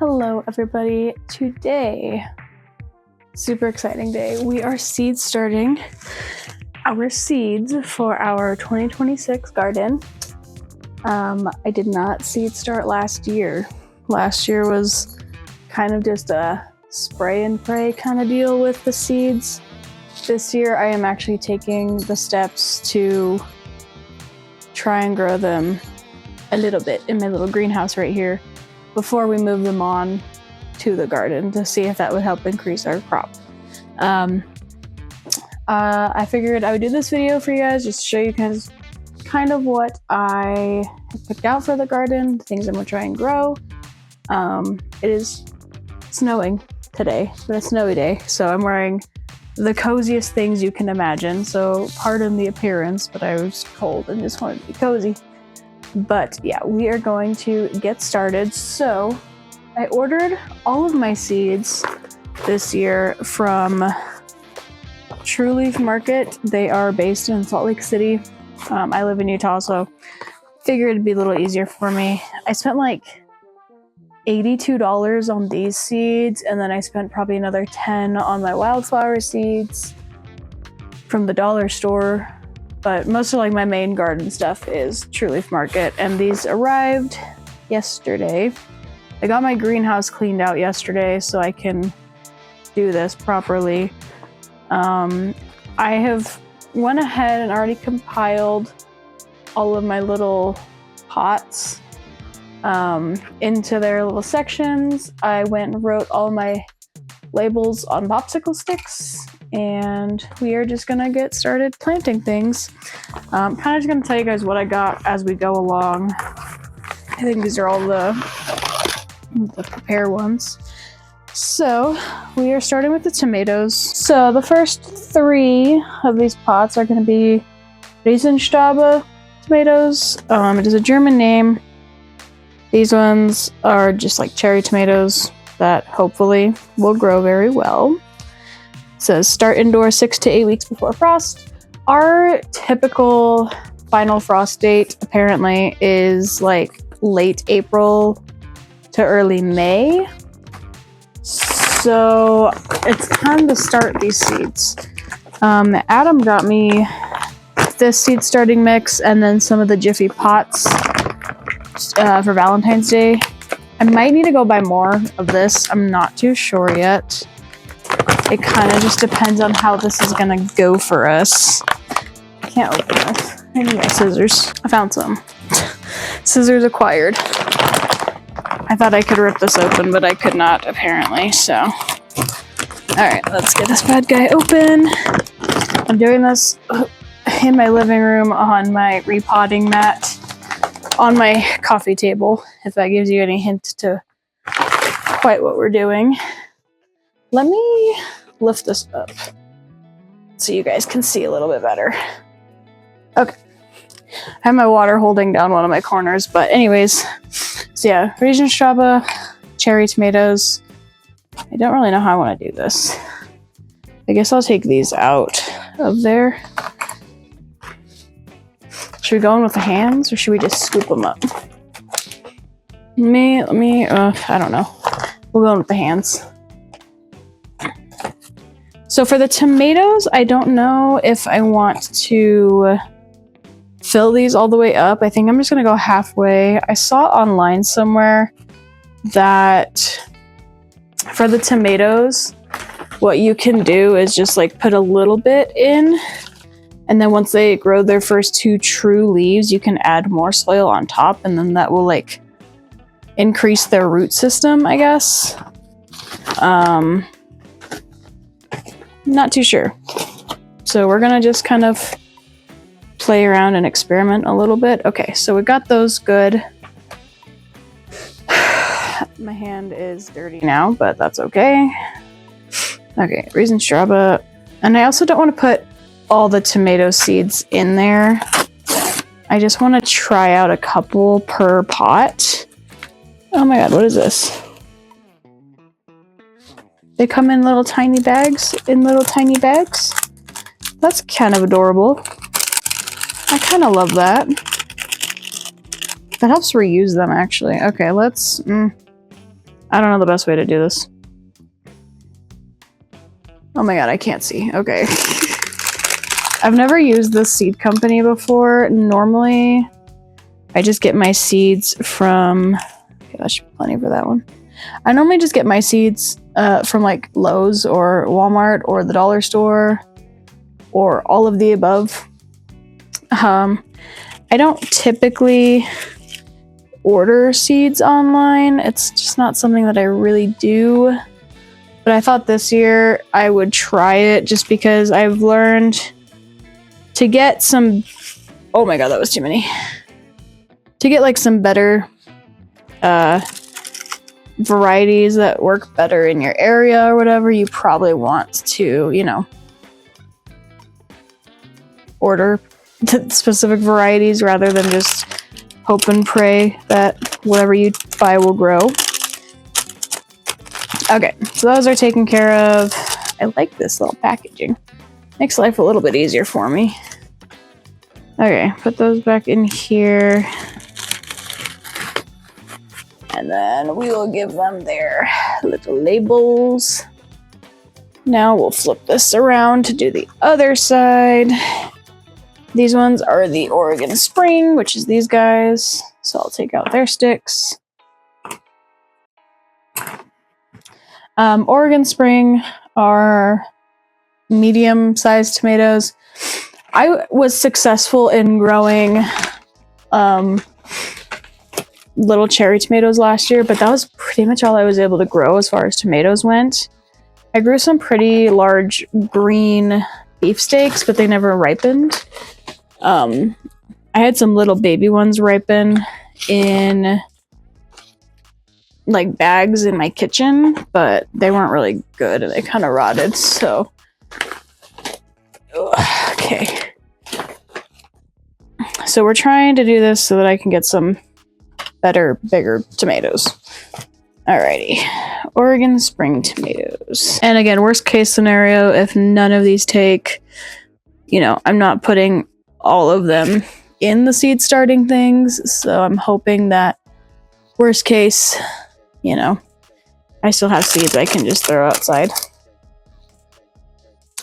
Hello everybody. Today, super exciting day. We are seed starting our seeds for our 2026 garden. I did not seed start last year. Last year was kind of just a spray and pray kind of deal with the seeds. This year I am actually taking the steps to try and grow them a little bit in my little greenhouse right here before we move them on to the garden to see if that would help increase our crop. I figured I would do this video for you guys just to show you guys kind of what I picked out for the garden, the things I'm gonna try and grow. It is snowing today. It's been a snowy day, so I'm wearing the coziest things you can imagine. So pardon the appearance, but I was cold and just wanted to be cozy. But yeah, we are going to get started. So I ordered all of my seeds this year from True Leaf Market. They are based in Salt Lake City. I live in Utah, so figured it'd be a little easier for me. I spent like $82 on these seeds, and then I spent probably another $10 on my wildflower seeds from the dollar store. But most of like my main garden stuff is True Leaf Market, and these arrived yesterday. I got my greenhouse cleaned out yesterday so I can do this properly. I have went ahead and already compiled all of my little pots into their little sections. I went and wrote all my labels on popsicle sticks, and we are just gonna get started planting things. Kind of just gonna tell you guys what I got as we go along. I think these are all the prepare ones. So we are starting with the tomatoes. So the first 3 of these pots are gonna be Riesenstaube tomatoes. It is a German name. These ones are just like cherry tomatoes that hopefully will grow very well. It says start indoors 6 to 8 weeks before frost. Our typical final frost date apparently is like late April to early May. So it's time to start these seeds. Adam got me this seed starting mix and then some of the Jiffy pots for Valentine's Day. I might need to go buy more of this. I'm not too sure yet. It kind of just depends on how this is gonna go for us. I can't open this. I need my scissors. I found some. Scissors acquired. I thought I could rip this open, but I could not apparently, so. Alright, let's get this bad guy open. I'm doing this in my living room on my repotting mat on my coffee table, if that gives you any hint to quite what we're doing. Let me lift this up so you guys can see a little bit better. Okay. I have my water holding down one of my corners, but anyways, so yeah, Riesenstaube, cherry tomatoes. I don't really know how I want to do this. I guess I'll take these out of there. Should we go in with the hands, or should we just scoop them up? Let me, I don't know. We'll go in with the hands. So for the tomatoes, I don't know if I want to fill these all the way up. I think I'm just gonna go halfway. I saw online somewhere that for the tomatoes, what you can do is just like put a little bit in, and then once they grow their first 2 true leaves, you can add more soil on top, and then that will like increase their root system, I guess. Not too sure. So we're gonna just kind of play around and experiment a little bit. Okay, so we got those good. My hand is dirty now, but that's okay. Okay, Riesenstaube. And I also don't want to put all the tomato seeds in there. I just want to try out a couple per pot. Oh my god, what is this? They come in little tiny bags, That's kind of adorable. I kind of love that. That helps reuse them, actually. Okay, let's... I don't know the best way to do this. Oh my god, I can't see. Okay. I've never used this seed company before. Normally, I just get my seeds from... Okay, that should be plenty for that one. I normally just get my seeds from like Lowe's or Walmart or the dollar store or all of the above. I don't typically order seeds online. It's just not something that I really do. But I thought this year I would try it just because I've learned to get some... Oh my god, that was too many. To get like some better varieties that work better in your area or whatever, you probably want to, you know, order the specific varieties rather than just hope and pray that whatever you buy will grow. Okay, so those are taken care of. I like this little packaging. Makes life a little bit easier for me. Okay, put those back in here. And then we will give them their little labels. Now we'll flip this around to do the other side. These ones are the Oregon Spring, which is these guys. So I'll take out their sticks. Oregon Spring are medium-sized tomatoes. I was successful in growing little cherry tomatoes last year, but that was pretty much all I was able to grow as far as tomatoes went. I grew some pretty large green beefsteaks, but they never ripened. I had some little baby ones ripen in like bags in my kitchen, but they weren't really good and they kind of rotted, so okay. So we're trying to do this so that I can get some better, bigger tomatoes. Alrighty, Oregon Spring tomatoes. And again, worst case scenario, if none of these take, you know, I'm not putting all of them in the seed starting things, so I'm hoping that worst case, you know, I still have seeds I can just throw outside.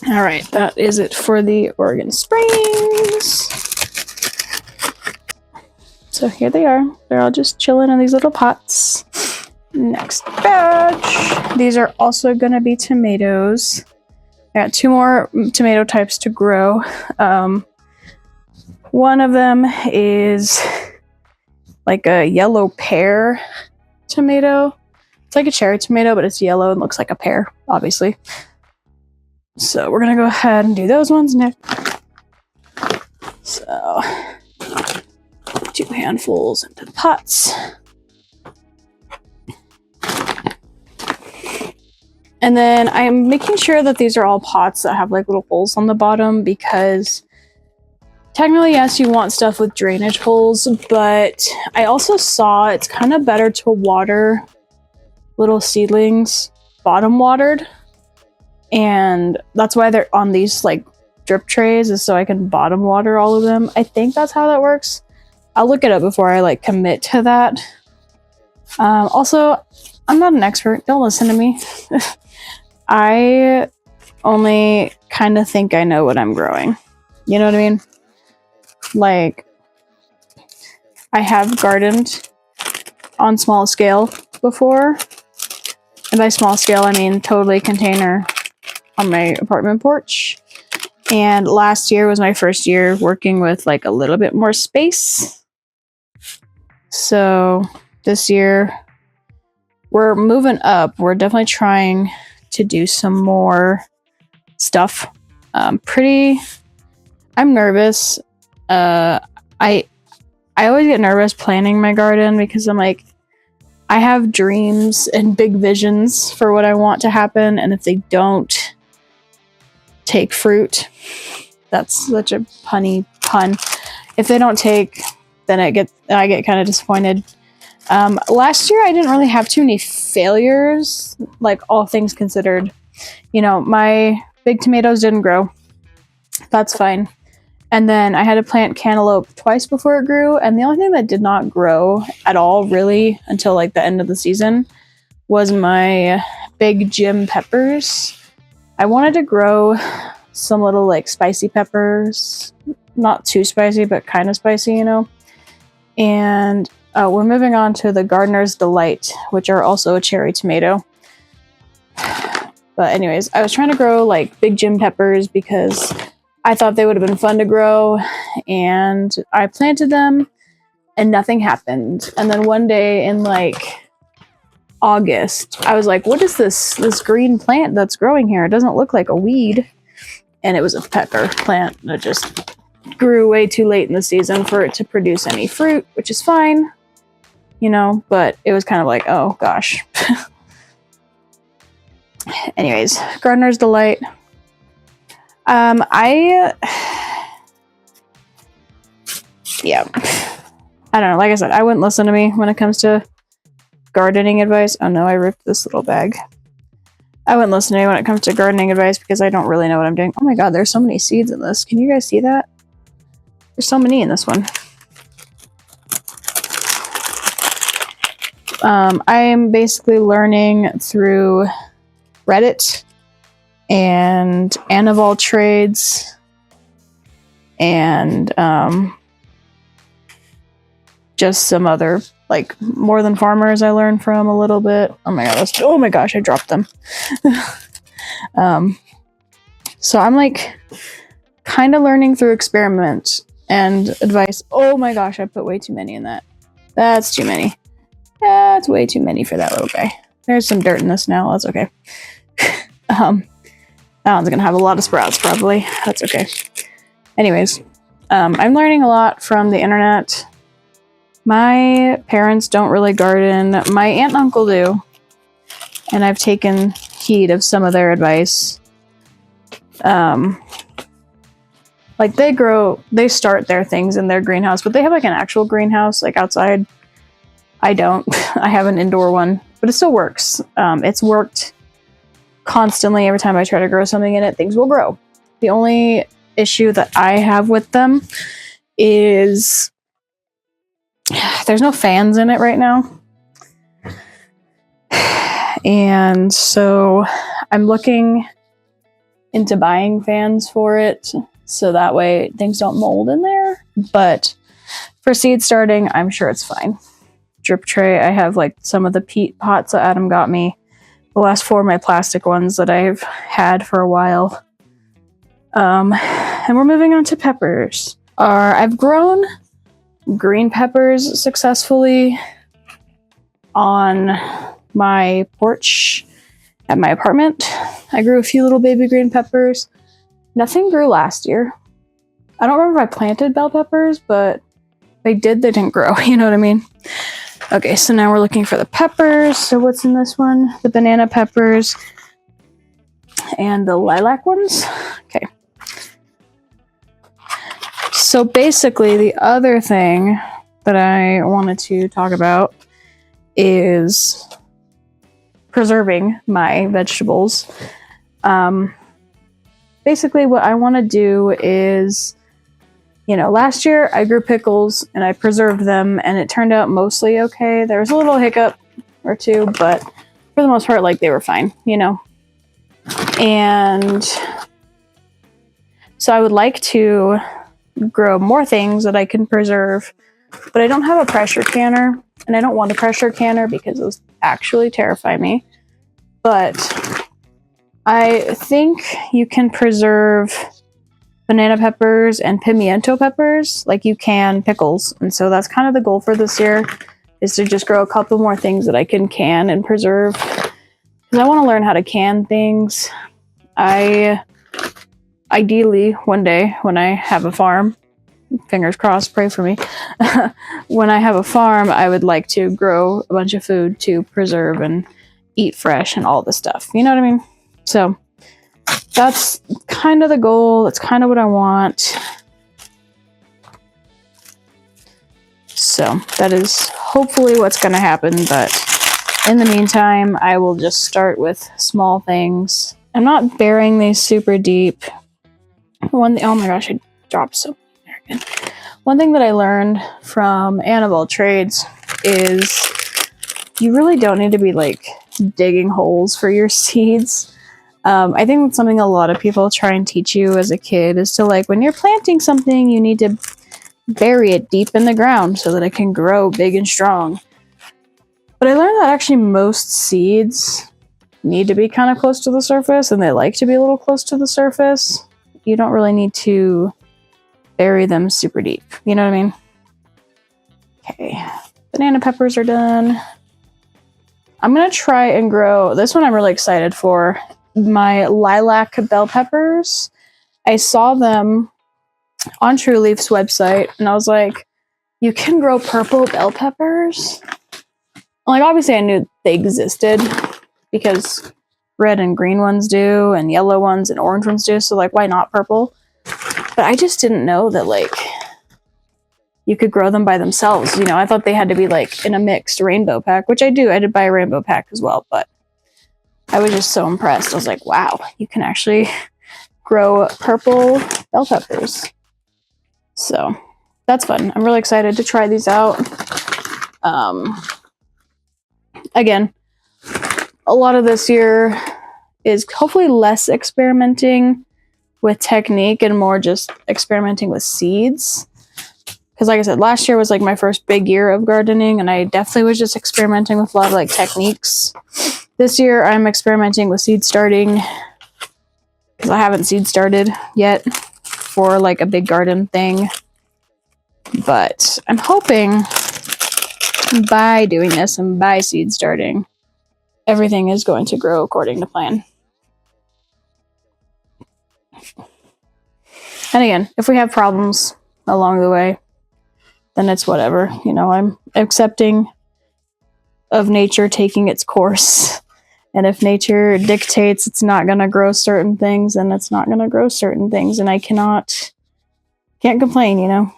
Alright, that is it for the Oregon Springs. So here they are. They're all just chilling in these little pots. Next batch. These are also going to be tomatoes. I got 2 more tomato types to grow. One of them is like a yellow pear tomato. It's like a cherry tomato, but it's yellow and looks like a pear, obviously. So we're going to go ahead and do those ones next. So 2 handfuls into the pots. And then I'm making sure that these are all pots that have like little holes on the bottom, because technically, yes, you want stuff with drainage holes, but I also saw it's kind of better to water little seedlings bottom watered. And that's why they're on these like drip trays, is so I can bottom water all of them. I think that's how that works. I'll look it up before I like commit to that. Also, I'm not an expert. Don't listen to me. I only kind of think I know what I'm growing. You know what I mean? Like, I have gardened on small scale before. And by small scale, I mean totally container on my apartment porch. And last year was my first year working with like a little bit more space. So this year, we're moving up. We're definitely trying to do some more stuff. I'm nervous. I always get nervous planning my garden because I'm like, I have dreams and big visions for what I want to happen, and if they don't take fruit, that's such a punny pun. If they don't take, then I get kind of disappointed. Last year I didn't really have too many failures, like all things considered. You know, my big tomatoes didn't grow. That's fine. And then I had to plant cantaloupe twice before it grew, and the only thing that did not grow at all really until like the end of the season was my Big Jim peppers. I wanted to grow some little like spicy peppers, not too spicy, but kind of spicy, you know. And we're moving on to the Gardener's Delight, which are also a cherry tomato. But anyways, I was trying to grow like Big Jim peppers because I thought they would have been fun to grow, and I planted them and nothing happened. And then one day in like August, I was like, what is this green plant that's growing here? It doesn't look like a weed. And it was a pepper plant that just grew way too late in the season for it to produce any fruit, which is fine, you know, but it was kind of like, oh gosh. Anyways, Gardener's Delight. Yeah, I don't know. Like I said, I wouldn't listen to me when it comes to gardening advice. Oh no, I ripped this little bag. I wouldn't listen to me when it comes to gardening advice because I don't really know what I'm doing. Oh my god, there's so many seeds in this. Can you guys see that? There's so many in this one. I'm basically learning through Reddit and Anna of all trades and just some other like More Than Farmers I learned from a little bit. Oh my god, oh my gosh, I dropped them. So I'm like kind of learning through experiment and advice. Oh my gosh, I put way too many in that. That's too many. That's way too many for that little guy. There's some dirt in this now. That's okay. That one's gonna have a lot of sprouts probably. That's okay. Anyways, I'm learning a lot from the internet. My parents don't really garden. My aunt and uncle do. And I've taken heed of some of their advice. Like they start their things in their greenhouse, but they have like an actual greenhouse, like outside. I don't. I have an indoor one, but it still works. It's worked constantly. Every time I try to grow something in it, things will grow. The only issue that I have with them is there's no fans in it right now. And so I'm looking into buying fans for it so that way things don't mold in there. But for seed starting, I'm sure it's fine. Drip tray, I have like some of the peat pots that Adam got me. The last 4 of my plastic ones that I've had for a while. And we're moving on to peppers. I've grown green peppers successfully on my porch at my apartment. I grew a few little baby green peppers. Nothing grew last year. I don't remember if I planted bell peppers, but they didn't grow. You know what I mean? Okay, so now we're looking for the peppers. So what's in this one? The banana peppers and the lilac ones. Okay. So basically, the other thing that I wanted to talk about is preserving my vegetables. Basically, what I want to do is, you know, last year I grew pickles and I preserved them and it turned out mostly okay. There was a little hiccup or two, but for the most part, like, they were fine, you know. And so I would like to grow more things that I can preserve, but I don't have a pressure canner, and I don't want a pressure canner because those actually terrify me. But I think you can preserve banana peppers and pimiento peppers like you can pickles. And so that's kind of the goal for this year, is to just grow a couple more things that I can and preserve. Because I want to learn how to can things. Ideally, one day when I have a farm, fingers crossed, pray for me. When I have a farm, I would like to grow a bunch of food to preserve and eat fresh and all this stuff. You know what I mean? So that's kind of the goal. That's kind of what I want. So that is hopefully what's going to happen. But in the meantime, I will just start with small things. I'm not burying these super deep. Oh my gosh, I dropped so there again. One thing that I learned from Anna of all trades is you really don't need to be like digging holes for your seeds. I think that's something a lot of people try and teach you as a kid is to, like, when you're planting something, you need to bury it deep in the ground so that it can grow big and strong. But I learned that actually most seeds need to be kind of close to the surface, and they like to be a little close to the surface. You don't really need to bury them super deep. You know what I mean? Okay, banana peppers are done. I'm gonna try and grow, this one I'm really excited for, my lilac bell peppers. I saw them on True Leaf's website, and I was like, you can grow purple bell peppers? Like, obviously I knew they existed because red and green ones do, and yellow ones and orange ones do, so like, why not purple? But I just didn't know that, like, you could grow them by themselves. You know, I thought they had to be like in a mixed rainbow pack, which I do. I did buy a rainbow pack as well, but I was just so impressed. I was like, wow, you can actually grow purple bell peppers. So that's fun. I'm really excited to try these out. Again, a lot of this year is hopefully less experimenting with technique and more just experimenting with seeds. Because like I said, last year was like my first big year of gardening, and I definitely was just experimenting with a lot of like techniques. This year I'm experimenting with seed starting because I haven't seed started yet for like a big garden thing. But I'm hoping by doing this and by seed starting, everything is going to grow according to plan. And again, if we have problems along the way, then it's whatever. You know, I'm accepting of nature taking its course. And if nature dictates it's not going to grow certain things, then it's not going to grow certain things. And I can't complain, you know?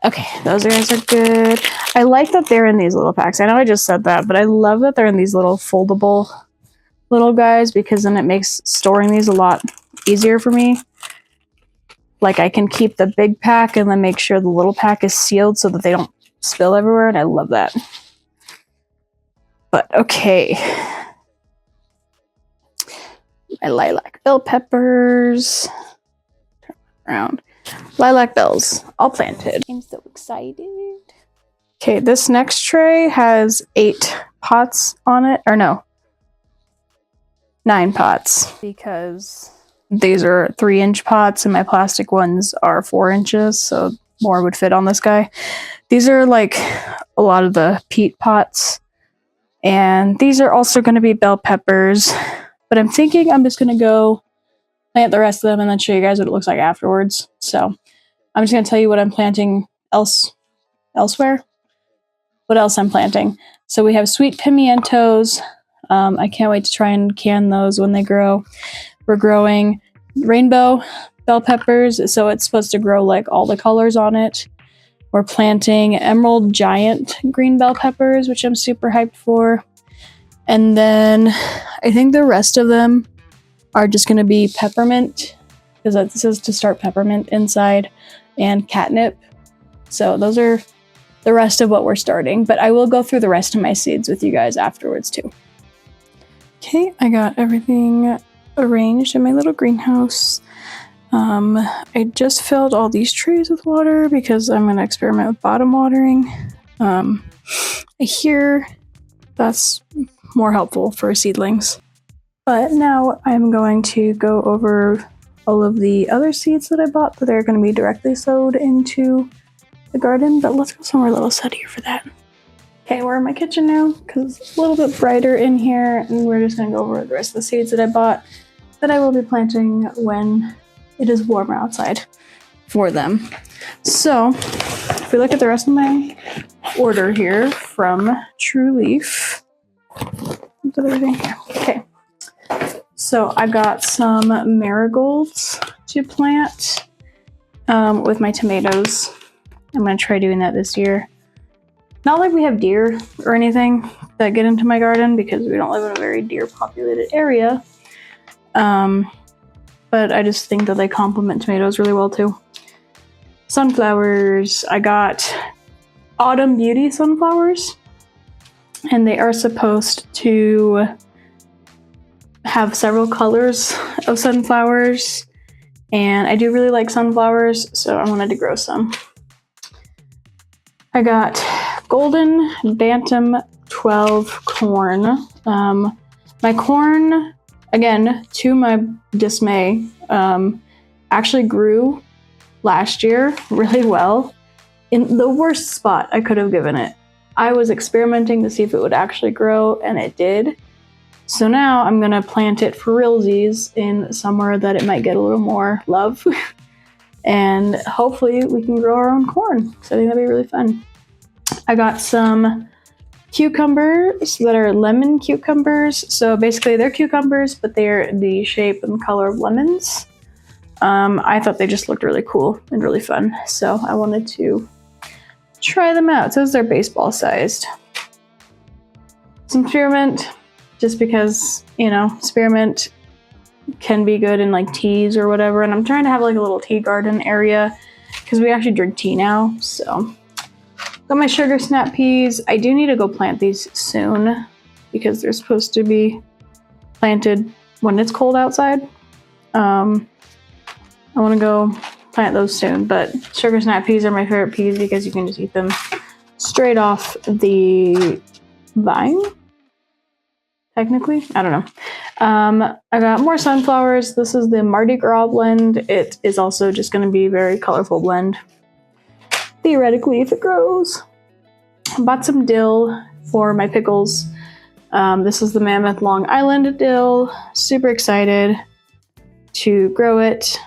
Okay, those guys are good. I like that they're in these little packs. I know I just said that, but I love that they're in these little foldable little guys, because then it makes storing these a lot easier for me. Like, I can keep the big pack and then make sure the little pack is sealed so that they don't spill everywhere, and I love that. But okay. My lilac bell peppers. Turn around. Lilac bells, all planted. I'm so excited. Okay, this next tray has 8 pots on it. Or no, 9 pots. Because these are 3-inch pots and my plastic ones are 4 inches, so more would fit on this guy. These are like a lot of the peat pots. And these are also going to be bell peppers. But I'm thinking I'm just going to go plant the rest of them and then show you guys what it looks like afterwards. So I'm just going to tell you what I'm planting elsewhere. What else I'm planting. So we have sweet pimientos. I can't wait to try and can those when they grow. We're growing rainbow bell peppers, so it's supposed to grow like all the colors on it. We're planting emerald giant green bell peppers, which I'm super hyped for. And then I think the rest of them are just going to be peppermint, because it says to start peppermint inside, and catnip. So those are the rest of what we're starting, but I will go through the rest of my seeds with you guys afterwards too. Okay, I got everything arranged in my little greenhouse. I just filled all these trays with water because I'm going to experiment with bottom watering. I hear that's more helpful for seedlings. But now I'm going to go over all of the other seeds that I bought that are going to be directly sowed into the garden, but let's go somewhere a little sunnier for that. Okay, we're in my kitchen now because it's a little bit brighter in here, and we're just going to go over the rest of the seeds that I bought that I will be planting when it is warmer outside for them. So if we look at the rest of my order here from True Leaf, okay, so I got some marigolds to plant with my tomatoes. I'm going to try doing that this year. Not like we have deer or anything that get into my garden, because we don't live in a very deer populated area. But I just think that they complement tomatoes really well too. Sunflowers. I got Autumn Beauty sunflowers. and they are supposed to have several colors of sunflowers, and I do really like sunflowers, so I wanted to grow some. I got Golden Bantam 12 corn. My corn, again, to my dismay, actually grew last year really well in the worst spot I could have given it. I was experimenting to see if it would actually grow, and it did. So now I'm gonna plant it for realsies in somewhere that it might get a little more love. And hopefully we can grow our own corn. So I think that'd be really fun. I got some cucumbers that are lemon cucumbers. So basically they're cucumbers, but they're the shape and color of lemons. I thought they just looked really cool and really fun. So I wanted to try them out. It says they're baseball sized. Some spearmint, just because, you know, spearmint can be good in like teas or whatever. And I'm trying to have like a little tea garden area because we actually drink tea now. So got my sugar snap peas. I do need to go plant these soon because they're supposed to be planted when it's cold outside. I want to go plant those soon, but sugar snap peas are my favorite peas because you can just eat them straight off the vine. Technically, I don't know. I got more sunflowers. This is the Mardi Gras blend. It is also just going to be a very colorful blend. Theoretically, if it grows. Bought some dill for my pickles. This is the Mammoth Long Island dill. Super excited to grow it,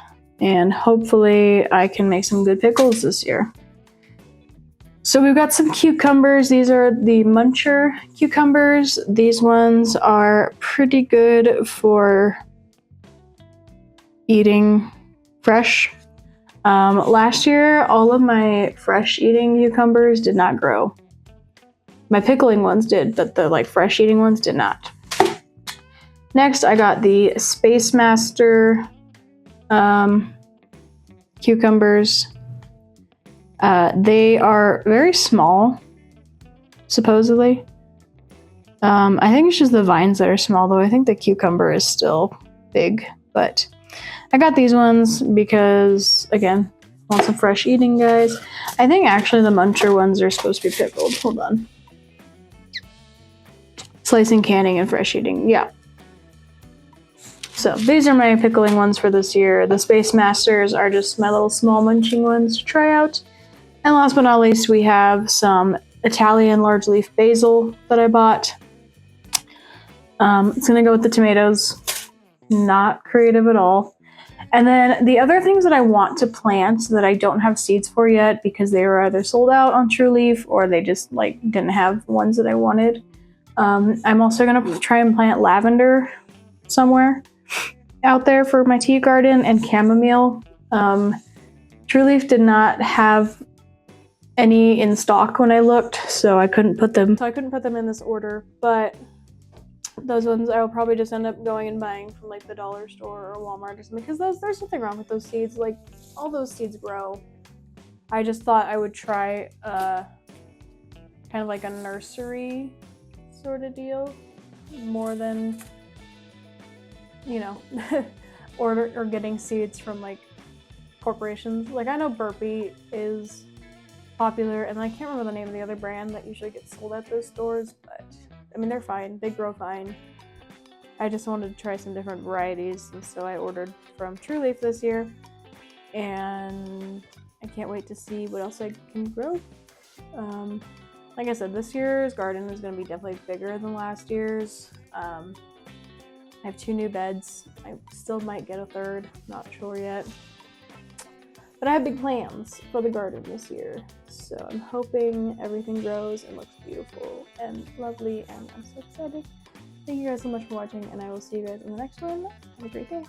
and hopefully I can make some good pickles this year. So we've got some cucumbers. These are the Muncher cucumbers. These ones are pretty good for eating fresh. Last year, all of my fresh eating cucumbers did not grow. My pickling ones did, but the like fresh eating ones did not. Next, I got the Space Master cucumbers. They are very small, supposedly. I think it's just the vines that are small, though. I think the cucumber is still big, but I got these ones because, again, I want some fresh eating, guys. I think actually the Muncher ones are supposed to be pickled. Hold on. Slicing, canning, and fresh eating. Yeah. So these are my pickling ones for this year. The Space Masters are just my little small munching ones to try out. And last but not least, we have some Italian large leaf basil that I bought. It's gonna go with the tomatoes. Not creative at all. And then the other things that I want to plant that I don't have seeds for yet because they were either sold out on True Leaf or they just like didn't have ones that I wanted. I'm also gonna try and plant lavender somewhere out there for my tea garden, and chamomile. True Leaf did not have any in stock when I looked, so I couldn't put them in this order, but those ones I will probably just end up going and buying from like the dollar store or Walmart or something, because there's nothing wrong with those seeds. Like, all those seeds grow. I just thought I would try kind of like a nursery sort of deal more than, you know, or getting seeds from like corporations. Like, I know Burpee is popular, and I can't remember the name of the other brand that usually gets sold at those stores, but I mean, they're fine. They grow fine. I just wanted to try some different varieties, and so I ordered from True Leaf this year, and I can't wait to see what else I can grow. Like I said, this year's garden is going to be definitely bigger than last year's. I have 2 new beds. I still might get a third, not sure yet. But I have big plans for the garden this year, so I'm hoping everything grows and looks beautiful and lovely, and I'm so excited. Thank you guys so much for watching, and I will see you guys in the next one. Have a great day.